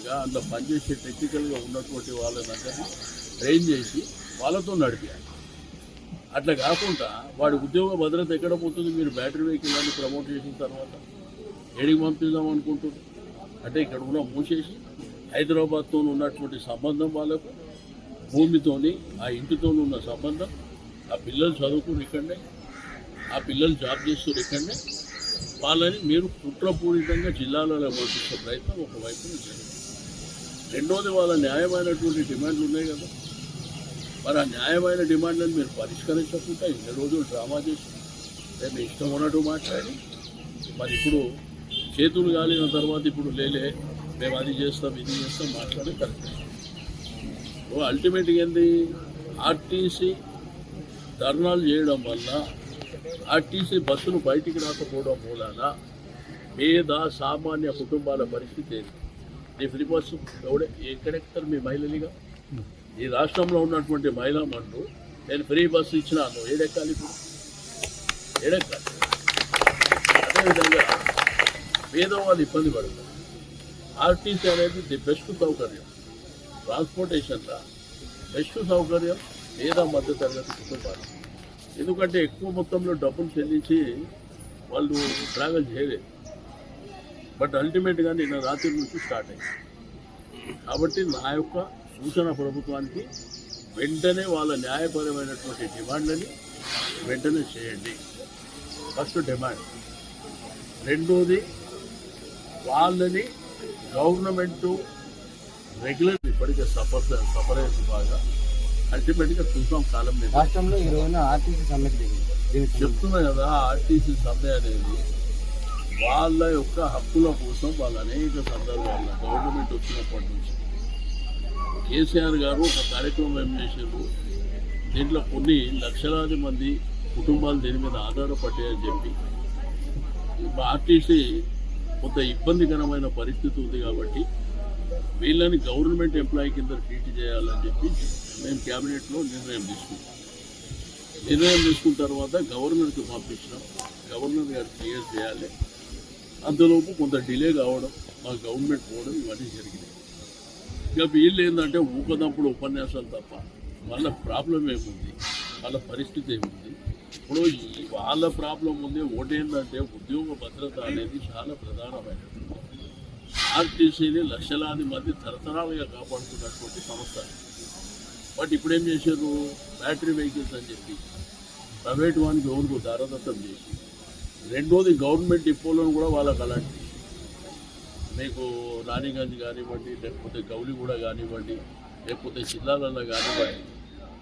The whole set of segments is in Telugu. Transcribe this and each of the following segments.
సూపర్వైజర్గా అందులో పనిచేసే టెక్నికల్గా ఉన్నటువంటి వాళ్ళందరినీ ట్రైన్ చేసి వాళ్ళతో నడిపారు. అట్లా కాకుండా వాడి ఉద్యోగ భద్రత ఎక్కడ పోతుంది? మీరు బ్యాటరీ వెహికల్ అని ప్రమోట్ చేసిన తర్వాత ఏడికి పంపిద్దాం అనుకుంటున్నారు? అంటే ఇక్కడ ఉన్న మూసేసి హైదరాబాద్తో ఉన్నటువంటి సంబంధం వాళ్ళకు, భూమితోని ఆ ఇంటితో ఉన్న సంబంధం, ఆ పిల్లలు చదువుకుని ఇక్కడనే, ఆ పిల్లలు జాబ్ చేస్తున్నారు ఇక్కడనే, వాళ్ళని మీరు కుట్రపూరితంగా జిల్లాలలో పంపించే ప్రయత్నం ఒకవైపున జరిగింది. రెండోది వాళ్ళ న్యాయమైనటువంటి డిమాండ్లు ఉన్నాయి కదా, మరి ఆ న్యాయమైన డిమాండ్లను మీరు పరిష్కరించకుండా ఇన్ని రోజులు డ్రామా చేసి మేము ఇష్టం ఉన్నట్టు మాట్లాడి, మరి ఇప్పుడు చేతులు కాలిన తర్వాత ఇప్పుడు లేలే మేము అది చేస్తాం ఇది చేస్తాం మాట్లాడి కరెక్ట్. అల్టిమేట్గా ఏంది, ఆర్టీసీ ధర్నాలు చేయడం వల్ల ఆర్టీసీ బస్సులు బయటికి రాకపోవడం మూలాన పేద సామాన్య కుటుంబాల పరిస్థితి ఏంటి? ఈ ఫ్రీ బస్సు ఎక్కడెక్కుతారు మీ మహిళలుగా? ఈ రాష్ట్రంలో ఉన్నటువంటి మహిళా మండు నేను ఫ్రీ బస్సు ఇచ్చినాను, ఏడెక్కాలి ఇప్పుడు? ఏడెక్కాలి. అదేవిధంగా పేదవాళ్ళు ఇబ్బంది పడతారు. ఆర్టీసీ అనేది ది బెస్ట్ సౌకర్యం, ట్రాన్స్పోర్టేషన్లో బెస్ట్ సౌకర్యం పేద మధ్య తరగతి కుటుంబాలు. ఎందుకంటే ఎక్కువ మొత్తంలో డబ్బులు చెల్లించి వాళ్ళు ట్రావెల్ చేయలేదు. బట్ అల్టిమేట్గా నిన్న రాత్రి నుంచి స్టార్ట్ అయింది. కాబట్టి నా యొక్క సూచన ప్రభుత్వానికి, వెంటనే వాళ్ళ న్యాయపరమైనటువంటి డిమాండ్లని వెంటనే చేయండి. First demand. రెండోది, వాళ్ళని గవర్నమెంటు రెగ్యులర్ ఇప్పటికే సపరేట్ బాగా అల్టిమేట్గా చూసాం కాలం మీద. రాష్ట్రంలో ఈ రోజున ఆర్టీసీ సమ్మె చెప్తున్నా కదా, ఆర్టీసీ సమ్మె అనేది వాళ్ళ యొక్క హక్కుల కోసం వాళ్ళు అనేక సందర్భాల్లో గవర్నమెంట్ వచ్చినప్పటి నుంచి కేసీఆర్ గారు ఒక కార్యక్రమం ఏం చేశారు, దీంట్లో కొన్ని లక్షలాది మంది కుటుంబాలు దీని మీద ఆధారపడ్డాయని చెప్పి ఆర్టీసీ కొంత ఇబ్బందికరమైన పరిస్థితి ఉంది కాబట్టి వీళ్ళని గవర్నమెంట్ ఎంప్లాయీ కింద ట్రీట్ చేయాలని చెప్పి మేము క్యాబినెట్లో నిర్ణయం తీసుకున్న తర్వాత గవర్నర్కి పంపించినాం. గవర్నర్ గారు క్లియర్ చేయాలి. అంతలోపు కొంత డిలే కావడం, మా గవర్నమెంట్ పోవడం ఇవన్నీ జరిగినాయి. ఇక వీళ్ళు ఏంటంటే ఊకదప్పుడు ఉపన్యాసాలు తప్ప వాళ్ళ ప్రాబ్లం ఏముంది, వాళ్ళ పరిస్థితి ఏముంది? ఇప్పుడు వాళ్ళ ప్రాబ్లం ఉంది ఒకటేంటంటే ఉద్యోగ భద్రత అనేది చాలా ప్రధానమైనది. ఆర్టీసీని లక్షలాది మంది తరతరాలుగా కాపాడుతున్నటువంటి సంస్థ. బట్ ఇప్పుడేం చేశారు, బ్యాటరీ వెహికల్స్ అని చెప్పి ప్రైవేట్ వానికి ఎవరికి దారదత్తం చేసి, రెండోది గవర్నమెంట్ డిపోలను కూడా వాళ్ళకి అలాంటి మీకు రాణిగంజ్ కానివ్వండి, లేకపోతే గౌలిగూడ కానివ్వండి, లేకపోతే జిల్లాలలో కానివ్వండి,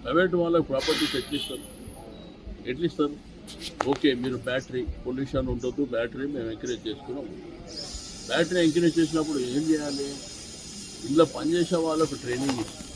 ప్రైవేట్ వాళ్ళకి ప్రాపర్టీస్ ఎట్లిస్తారు? ఓకే, మీరు బ్యాటరీ పొల్యూషన్ ఉండొద్దు, బ్యాటరీ మేము ఎంకరేజ్ చేసుకున్నాం. బ్యాటరీ ఎంకరేజ్ చేసినప్పుడు ఏం చేయాలి? ఇందులో పనిచేసే వాళ్ళకు ట్రైనింగ్ ఇస్తుంది.